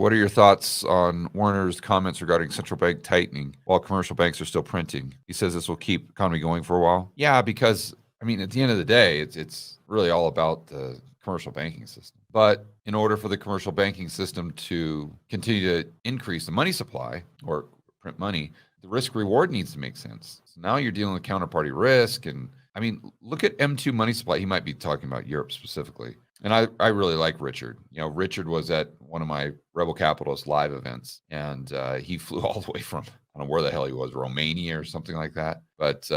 what are your thoughts on Werner's comments regarding central bank tightening while commercial banks are still printing? He says this will keep economy going for a while. Yeah, because I mean, at the end of the day, it's really all about the commercial banking system. But in order for the commercial banking system to continue to increase the money supply or print money, the risk reward needs to make sense. So now you're dealing with counterparty risk. And I mean, look at M2 money supply. He might be talking about Europe specifically. And I really like Richard. Richard was at one of my Rebel Capitalist live events, and he flew all the way from, I don't know where the hell he was, Romania or something like that. But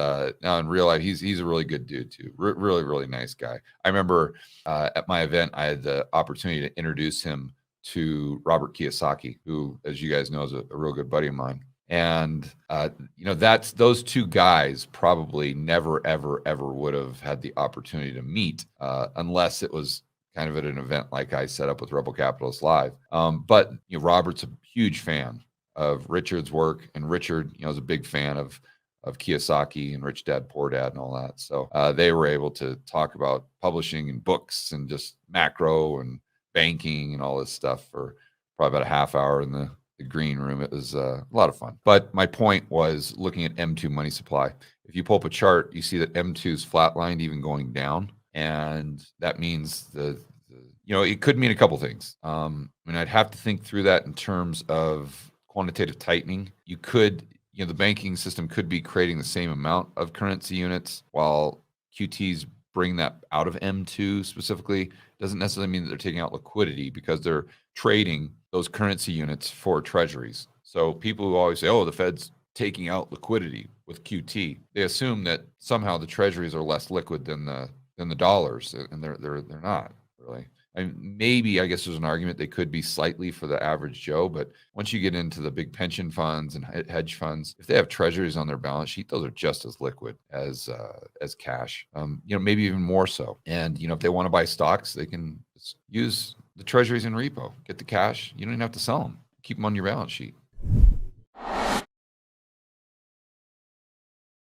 now in real life, he's a really good dude too. Really, really nice guy. I remember at my event, I had the opportunity to introduce him to Robert Kiyosaki, who, as you guys know, is a real good buddy of mine. And that's those two guys probably never, ever, ever would have had the opportunity to meet unless it was kind of at an event like I set up with Rebel Capitalist Live. But Robert's a huge fan of Richard's work, and Richard, is a big fan of Kiyosaki and Rich Dad Poor Dad and all that. So they were able to talk about publishing and books and just macro and banking and all this stuff for probably about a half hour in the green room. It was a lot of fun. But my point was looking at M2 money supply. If you pull up a chart, you see that M2 is flatlined, even going down. And that means it could mean a couple things. I'd have to think through that in terms of quantitative tightening. You could, the banking system could be creating the same amount of currency units while QTs bring that out of M2 specifically. Doesn't necessarily mean that they're taking out liquidity because they're trading those currency units for treasuries. So people who always say, oh, the Fed's taking out liquidity with QT, they assume that somehow the treasuries are less liquid than the dollars, and they're not really. Maybe, I guess there's an argument they could be slightly for the average Joe, but once you get into the big pension funds and hedge funds, if they have treasuries on their balance sheet, those are just as liquid as cash. Maybe even more so. And if they want to buy stocks, they can use the treasuries in repo, get the cash. You don't even have to sell them. Keep them on your balance sheet.